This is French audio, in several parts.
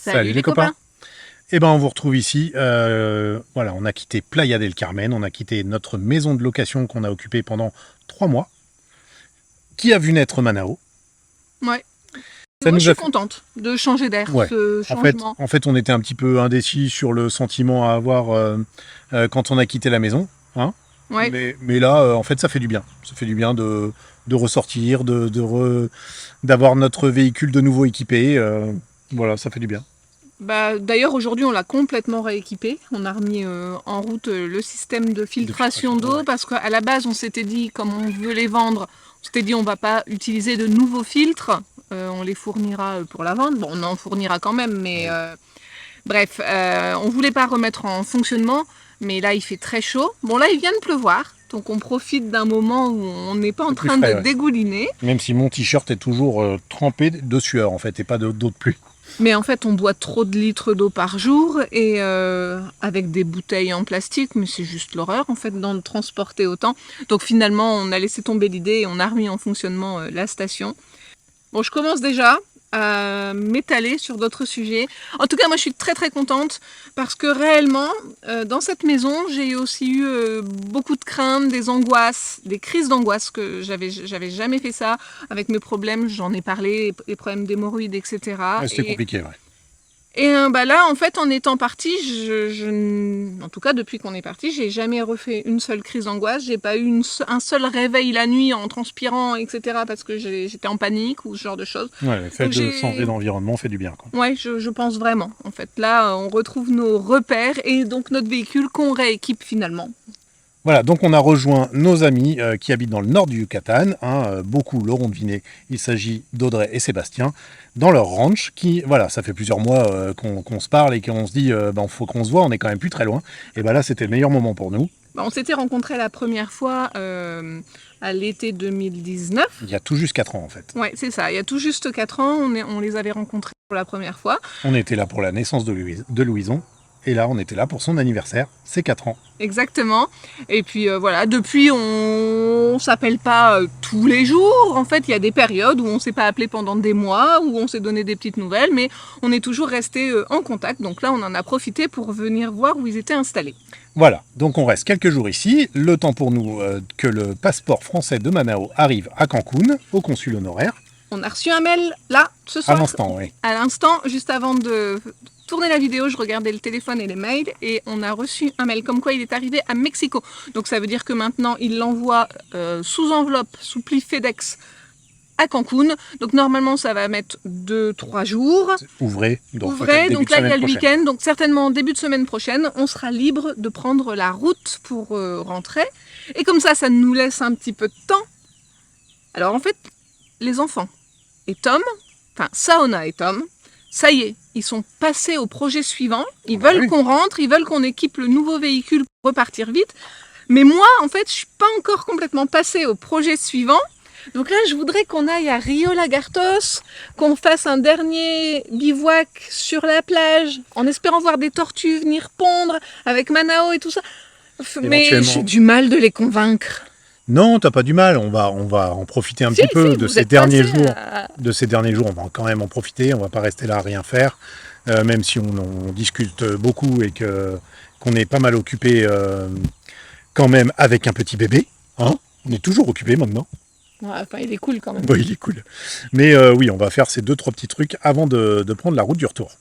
Salut les copains. Eh ben, on vous retrouve ici. Voilà, on a quitté Playa del Carmen, on a quitté notre maison de location qu'on a occupée pendant 3 mois, qui a vu naître Manao. Ouais. Ça Moi, nous je a suis contente de changer d'air, Ouais. ce changement. En fait, on était un petit peu indécis sur le sentiment à avoir quand on a quitté la maison. Hein. Ouais. Mais là, en fait, ça fait du bien. Ça fait du bien de ressortir, d'avoir notre véhicule de nouveau équipé. Voilà, ça fait du bien. Bah, d'ailleurs, aujourd'hui, on l'a complètement rééquipé. On a remis en route le système de filtration d'eau ouais. parce qu'à la base, on s'était dit, comme on veut les vendre, on s'était dit on va pas utiliser de nouveaux filtres. On les fournira pour la vente. Bon, on en fournira quand même, mais bref, on voulait pas remettre en fonctionnement. Mais là, il fait très chaud. Bon, là, il vient de pleuvoir. Donc, on profite d'un moment où on n'est pas en train frais, de ouais. dégouliner. Même si mon t-shirt est toujours trempé de sueur, en fait, et pas d'eau de pluie. Mais en fait, on boit trop de litres d'eau par jour et avec des bouteilles en plastique, mais c'est juste l'horreur en fait d'en transporter autant. Donc finalement, on a laissé tomber l'idée et on a remis en fonctionnement la station. Bon, je commence déjà à m'étaler sur d'autres sujets. En tout cas, moi, je suis très très contente parce que réellement, dans cette maison, j'ai aussi eu beaucoup de craintes, des angoisses, des crises d'angoisse que j'avais jamais fait ça avec mes problèmes. J'en ai parlé, les problèmes d'hémorroïdes, etc. Ouais, c'était compliqué, ouais. Et bah là, en fait, en étant partie, en tout cas depuis qu'on est parti, j'ai jamais refait une seule crise d'angoisse. J'ai pas eu un seul réveil la nuit en transpirant, etc. parce que j'étais en panique ou ce genre de choses. Ouais, le fait de changer d'environnement fait du bien, quoi. Ouais, je pense vraiment. En fait, là, on retrouve nos repères et donc notre véhicule qu'on rééquipe finalement. Voilà, donc on a rejoint nos amis qui habitent dans le nord du Yucatan, hein, beaucoup l'auront deviné, il s'agit d'Audrey et Sébastien, dans leur ranch, qui, voilà, ça fait plusieurs mois qu'on se parle et qu'on se dit, faut qu'on se voit, on est quand même plus très loin, et là c'était le meilleur moment pour nous. Bah, on s'était rencontrés la première fois à l'été 2019. Il y a tout juste 4 ans en fait. Ouais, c'est ça, il y a tout juste 4 ans, on les avait rencontrés pour la première fois. On était là pour la naissance de Louison. Et là, on était là pour son anniversaire, c'est 4 ans. Exactement. Et puis voilà, depuis, on s'appelle pas tous les jours. En fait, il y a des périodes où on s'est pas appelé pendant des mois, où on s'est donné des petites nouvelles, mais on est toujours resté en contact. Donc là, on en a profité pour venir voir où ils étaient installés. Voilà, donc on reste quelques jours ici, le temps pour nous que le passeport français de Manao arrive à Cancun, au consul honoraire. On a reçu un mail là, ce soir. À l'instant, oui. À l'instant, juste avant de tourner la vidéo, je regardais le téléphone et les mails et on a reçu un mail comme quoi il est arrivé à Mexico. Donc ça veut dire que maintenant il l'envoie sous enveloppe, sous pli FedEx à Cancun. Donc normalement ça va mettre 2-3 jours. Ouvrez. Donc là il y a le week-end. Donc certainement début de semaine prochaine, on sera libre de prendre la route pour rentrer. Et comme ça nous laisse un petit peu de temps. Alors en fait, les enfants et Tom, enfin Saona et Tom, ça y est, ils sont passés au projet suivant. Ils veulent qu'on rentre, ils veulent qu'on équipe le nouveau véhicule pour repartir vite. Mais moi, en fait, je suis pas encore complètement passée au projet suivant. Donc là, je voudrais qu'on aille à Rio Lagartos, qu'on fasse un dernier bivouac sur la plage, en espérant voir des tortues venir pondre avec Manao et tout ça. Mais j'ai du mal de les convaincre. Non, t'as pas du mal, on va en profiter un petit peu de ces derniers jours. De ces derniers jours, on va quand même en profiter, on va pas rester là à rien faire, même si on discute beaucoup et qu'on est pas mal occupé quand même avec un petit bébé. Hein, on est toujours occupé maintenant. Ouais, enfin, il est cool quand même. Oui, il est cool. Mais oui, on va faire ces 2-3 petits trucs avant de prendre la route du retour.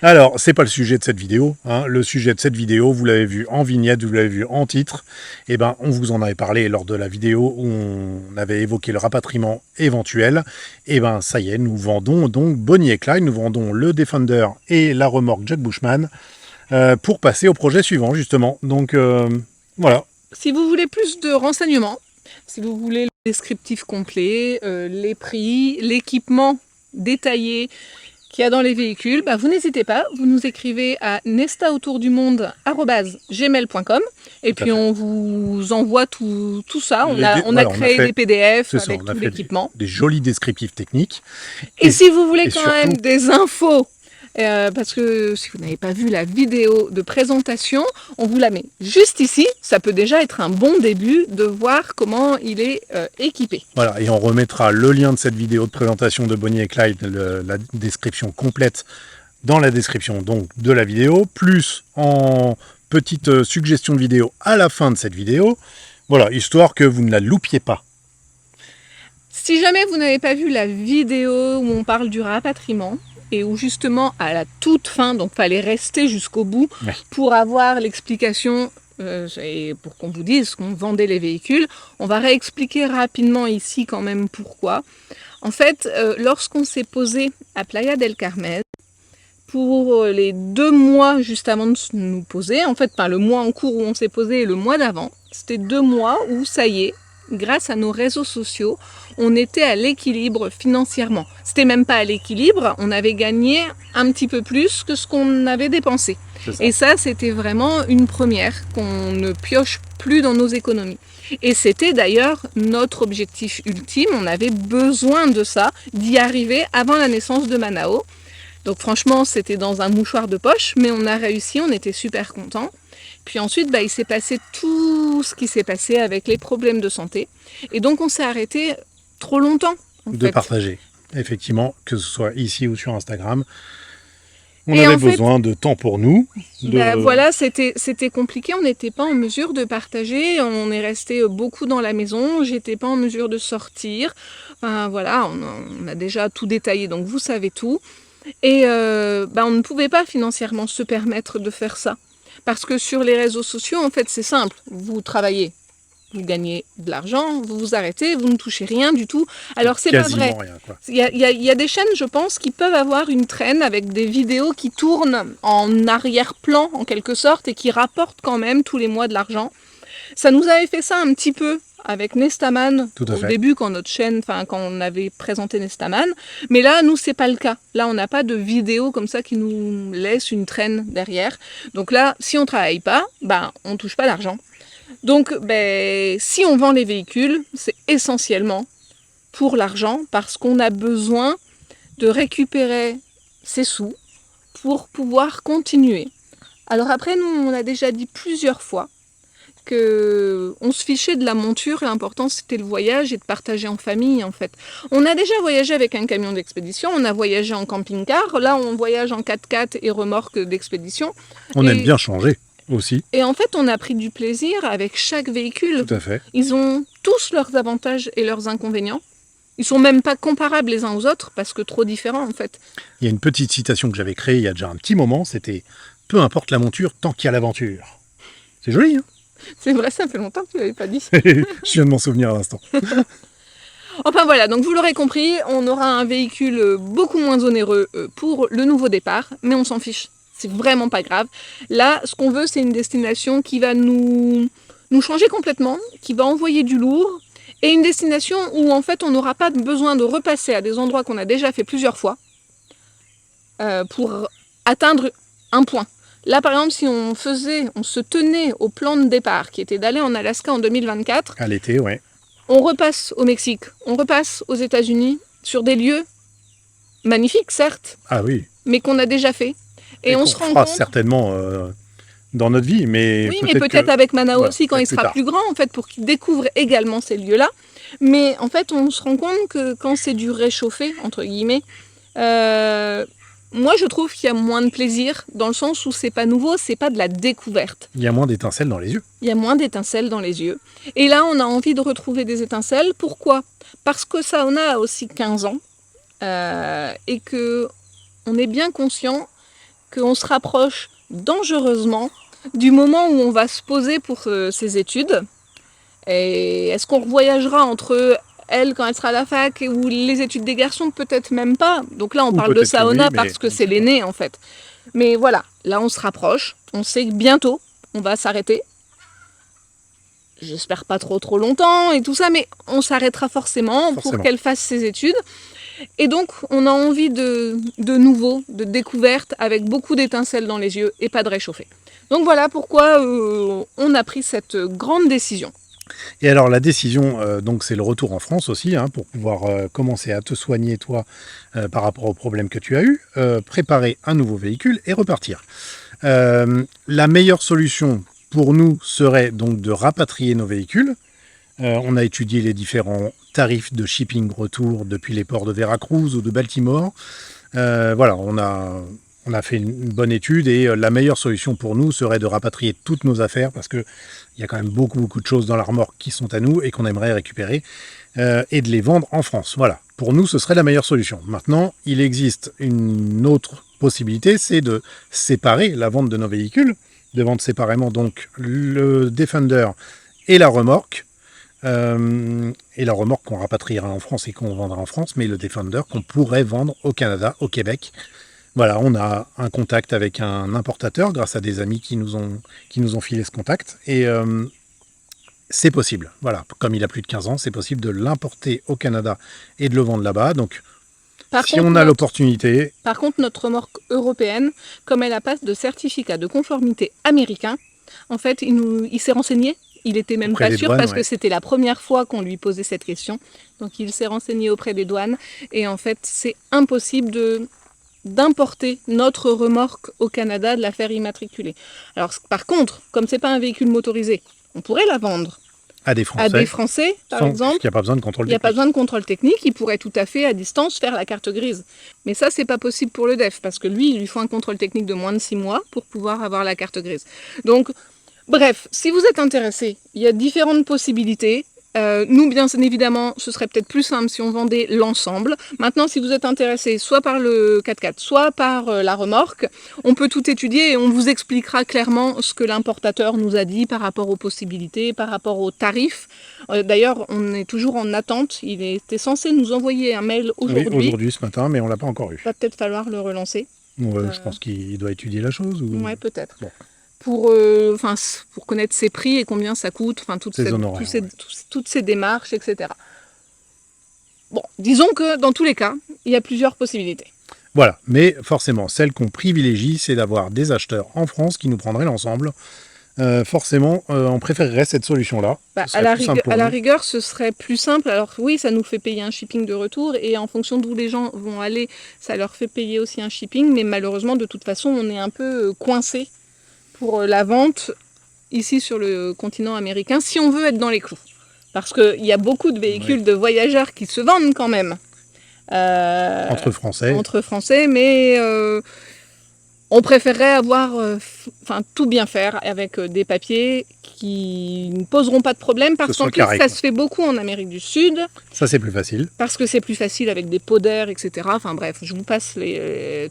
Alors, c'est pas le sujet de cette vidéo. Hein. Le sujet de cette vidéo, vous l'avez vu en vignette, vous l'avez vu en titre. Eh ben, on vous en avait parlé lors de la vidéo où on avait évoqué le rapatriement éventuel. Eh ben, ça y est, nous vendons donc Bonnie et Clyde, nous vendons le Defender et la remorque Jack Bushman pour passer au projet suivant, justement. Donc, voilà. Si vous voulez plus de renseignements, si vous voulez le descriptif complet, les prix, l'équipement détaillé qu'il y a dans les véhicules, vous n'hésitez pas, vous nous écrivez à nestaautourdumonde@gmail.com et puis on vous envoie tout ça. On a créé des PDF avec tout l'équipement. Des jolis descriptifs techniques. Et si vous voulez quand même des infos parce que si vous n'avez pas vu la vidéo de présentation, on vous la met juste ici. Ça peut déjà être un bon début de voir comment il est équipé. Voilà, et on remettra le lien de cette vidéo de présentation de Bonnie et Clyde, la description complète dans la description donc de la vidéo, plus en petite suggestion de vidéo à la fin de cette vidéo. Voilà, histoire que vous ne la loupiez pas. Si jamais vous n'avez pas vu la vidéo où on parle du rapatriement, et où justement à la toute fin, donc fallait rester jusqu'au bout pour avoir l'explication et pour qu'on vous dise qu'on vendait les véhicules, on va réexpliquer rapidement ici quand même pourquoi. En fait, lorsqu'on s'est posé à Playa del Carmen, pour les 2 mois juste avant de nous poser, en fait, le mois en cours où on s'est posé et le mois d'avant, c'était 2 mois où ça y est, grâce à nos réseaux sociaux, on était à l'équilibre financièrement. C'était même pas à l'équilibre, on avait gagné un petit peu plus que ce qu'on avait dépensé. Et ça, c'était vraiment une première, qu'on ne pioche plus dans nos économies. Et c'était d'ailleurs notre objectif ultime, on avait besoin de ça, d'y arriver avant la naissance de Manao. Donc franchement, c'était dans un mouchoir de poche, mais on a réussi, on était super contents. Puis ensuite, il s'est passé tout ce qui s'est passé avec les problèmes de santé. Et donc, on s'est arrêté trop longtemps. De partager, effectivement, que ce soit ici ou sur Instagram. On avait besoin de temps pour nous. Voilà, c'était compliqué, on n'était pas en mesure de partager, on est resté beaucoup dans la maison, j'étais pas en mesure de sortir. Enfin voilà, on a déjà tout détaillé, donc vous savez tout. Et on ne pouvait pas financièrement se permettre de faire ça. Parce que sur les réseaux sociaux, en fait, c'est simple. Vous travaillez, vous gagnez de l'argent, vous vous arrêtez, vous ne touchez rien du tout. Alors, c'est pas vrai. Il y a des chaînes, je pense, qui peuvent avoir une traîne avec des vidéos qui tournent en arrière-plan, en quelque sorte, et qui rapportent quand même tous les mois de l'argent. Ça nous avait fait ça un petit peu avec Nestaman au début, quand on avait présenté Nestaman. Mais là, nous, c'est pas le cas. Là, on n'a pas de vidéo comme ça qui nous laisse une traîne derrière. Donc là, si on travaille pas, on touche pas d'argent. Donc, si on vend les véhicules, c'est essentiellement pour l'argent, parce qu'on a besoin de récupérer ces sous pour pouvoir continuer. Alors après, nous, on a déjà dit plusieurs fois on se fichait de la monture, l'important c'était le voyage et de partager en famille en fait. On a déjà voyagé avec un camion d'expédition, on a voyagé en camping-car, là on voyage en 4x4 et remorque d'expédition. On aime bien changer aussi. Et en fait on a pris du plaisir avec chaque véhicule. Tout à fait. Ils ont tous leurs avantages et leurs inconvénients. Ils sont même pas comparables les uns aux autres parce que trop différents en fait. Il y a une petite citation que j'avais créée il y a déjà un petit moment, c'était « Peu importe la monture tant qu'il y a l'aventure ». C'est joli, hein? C'est vrai, ça fait longtemps que tu ne l'avais pas dit. Je viens de m'en souvenir à l'instant. Enfin voilà, donc vous l'aurez compris, on aura un véhicule beaucoup moins onéreux pour le nouveau départ, mais on s'en fiche. C'est vraiment pas grave. Là, ce qu'on veut, c'est une destination qui va nous changer complètement, qui va envoyer du lourd, et une destination où en fait on n'aura pas besoin de repasser à des endroits qu'on a déjà fait plusieurs fois pour atteindre un point. Là, par exemple, si on se tenait au plan de départ, qui était d'aller en Alaska en 2024. À l'été, ouais. On repasse au Mexique, on repasse aux États-Unis, sur des lieux magnifiques, certes. Ah oui. Mais qu'on a déjà fait. Et on se rend compte certainement dans notre vie, mais oui, mais peut-être avec Manao aussi, quand il sera plus grand, en fait, pour qu'il découvre également ces lieux-là. Mais en fait, on se rend compte que quand c'est du réchauffé, entre guillemets, moi, je trouve qu'il y a moins de plaisir, dans le sens où c'est pas nouveau, c'est pas de la découverte. Il y a moins d'étincelles dans les yeux. Il y a moins d'étincelles dans les yeux. Et là, on a envie de retrouver des étincelles. Pourquoi ? Parce que Saona a aussi 15 ans et que on est bien conscient qu'on se rapproche dangereusement du moment où on va se poser pour ses études. Et est-ce qu'on voyagera entre elle quand elle sera à la fac ou les études des garçons, peut-être même pas. Donc là on parle de Saona parce que c'est l'aîné en fait. Mais voilà, là on se rapproche, on sait que bientôt on va s'arrêter. J'espère pas trop longtemps et tout ça, mais on s'arrêtera forcément. Pour qu'elle fasse ses études. Et donc on a envie de nouveau, de découverte avec beaucoup d'étincelles dans les yeux et pas de réchauffer. Donc voilà pourquoi on a pris cette grande décision. Et alors la décision, donc c'est le retour en France aussi, hein, pour pouvoir commencer à te soigner toi par rapport aux problèmes que tu as eus, préparer un nouveau véhicule et repartir. La meilleure solution pour nous serait donc de rapatrier nos véhicules. On a étudié les différents tarifs de shipping retour depuis les ports de Veracruz ou de Baltimore. Voilà, on a fait une bonne étude et la meilleure solution pour nous serait de rapatrier toutes nos affaires parce qu'il y a quand même beaucoup de choses dans la remorque qui sont à nous et qu'on aimerait récupérer et de les vendre en France. Voilà, pour nous ce serait la meilleure solution. Maintenant, il existe une autre possibilité, c'est de séparer la vente de nos véhicules, de vendre séparément donc le Defender et la remorque. Et la remorque qu'on rapatriera en France et qu'on vendra en France, mais le Defender qu'on pourrait vendre au Canada, au Québec. Voilà, on a un contact avec un importateur grâce à des amis qui nous ont filé ce contact. Et c'est possible. Voilà, comme il a plus de 15 ans, c'est possible de l'importer au Canada et de le vendre là-bas. Donc, si on a l'opportunité... Par contre, notre remorque européenne, comme elle n'a pas de certificat de conformité américain, en fait, il s'est renseigné. Il était même pas sûr parce que c'était la première fois qu'on lui posait cette question. Donc, il s'est renseigné auprès des douanes. Et en fait, c'est impossible d'importer notre remorque au Canada, de la faire immatriculer. Alors, par contre, comme c'est pas un véhicule motorisé, on pourrait la vendre à des Français, par exemple. Il n'y a pas besoin de contrôle technique. Il n'y a pas besoin de contrôle technique, il pourrait tout à fait à distance faire la carte grise. Mais ça, c'est pas possible pour le DEF, parce que lui, il lui faut un contrôle technique de moins de 6 mois pour pouvoir avoir la carte grise. Donc, bref, si vous êtes intéressé, il y a différentes possibilités. Nous, bien évidemment, ce serait peut-être plus simple si on vendait l'ensemble. Maintenant, si vous êtes intéressé soit par le 4x4, soit par la remorque, on peut tout étudier et on vous expliquera clairement ce que l'importateur nous a dit par rapport aux possibilités, par rapport aux tarifs. D'ailleurs, on est toujours en attente. Il était censé nous envoyer un mail aujourd'hui. Oui, aujourd'hui, ce matin, mais on ne l'a pas encore eu. Il va peut-être falloir le relancer. Je pense qu'il doit étudier la chose. Oui, peut-être. Bon. Pour connaître ses prix et combien ça coûte, toutes ces démarches, etc. Bon, disons que dans tous les cas, il y a plusieurs possibilités. Voilà, mais forcément, celle qu'on privilégie, c'est d'avoir des acheteurs en France qui nous prendraient l'ensemble. Forcément, on préférerait cette solution-là. À la rigueur, ce serait plus simple. Alors oui, ça nous fait payer un shipping de retour et en fonction d'où les gens vont aller, ça leur fait payer aussi un shipping. Mais malheureusement, de toute façon, on est un peu coincé pour la vente ici sur le continent américain, si on veut être dans les clous. Parce qu'il y a beaucoup de véhicules de voyageurs qui se vendent quand même. Entre Français, mais on préférerait avoir tout bien faire avec des papiers qui ne poseront pas de problème parce qu'en plus ça se fait beaucoup en Amérique du Sud. Ça c'est plus facile. Parce que c'est plus facile avec des pots d'air, etc. Enfin bref, je vous passe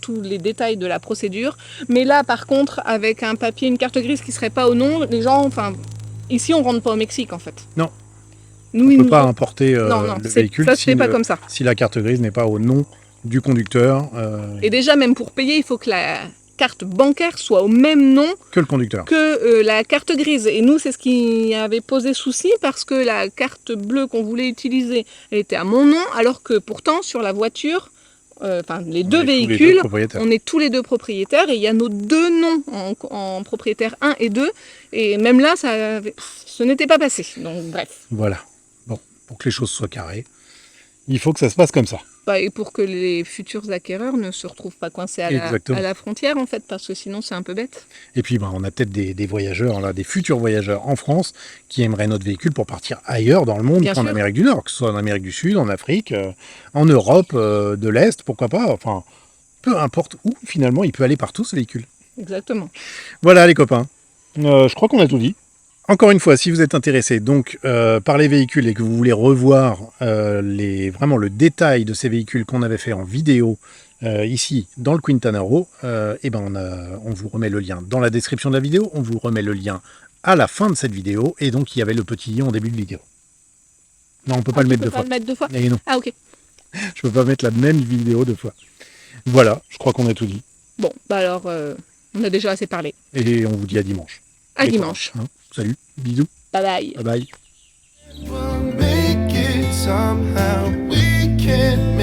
tous les détails de la procédure. Mais là par contre, avec un papier, une carte grise qui ne serait pas au nom, les gens, ici on ne rentre pas au Mexique en fait. Non. On ne peut pas importer le véhicule ça se fait pas comme ça. Si la carte grise n'est pas au nom du conducteur. Et déjà même pour payer, il faut que la carte bancaire soit au même nom que le conducteur, que la carte grise. Et nous, c'est ce qui avait posé souci parce que la carte bleue qu'on voulait utiliser, elle était à mon nom, alors que pourtant sur la voiture, les deux véhicules, on est tous les deux propriétaires et il y a nos deux noms en propriétaire 1 et 2. Et même là, ce n'était pas passé. Donc bref. Voilà. Bon, pour que les choses soient carrées, il faut que ça se passe comme ça. Et pour que les futurs acquéreurs ne se retrouvent pas coincés à la frontière, en fait, parce que sinon, c'est un peu bête. Et puis, on a peut-être des voyageurs, là, des futurs voyageurs en France qui aimeraient notre véhicule pour partir ailleurs dans le monde qu'en Amérique du Nord, que ce soit en Amérique du Sud, en Afrique, en Europe, de l'Est, pourquoi pas. Enfin, peu importe où, finalement, il peut aller partout, ce véhicule. Exactement. Voilà, les copains. Je crois qu'on a tout dit. Encore une fois, si vous êtes intéressé donc par les véhicules et que vous voulez revoir vraiment le détail de ces véhicules qu'on avait fait en vidéo ici dans le Quintanaro, on vous remet le lien dans la description de la vidéo, on vous remet le lien à la fin de cette vidéo et donc il y avait le petit lien en début de vidéo. Non, on peut pas le mettre deux fois. Et non. Ah ok. Je peux pas mettre la même vidéo deux fois. Voilà, je crois qu'on a tout dit. Bon, alors on a déjà assez parlé. Et on vous dit à dimanche. À dimanche. Salut, bisous. Bye bye. Bye bye. We'll make it somehow. We can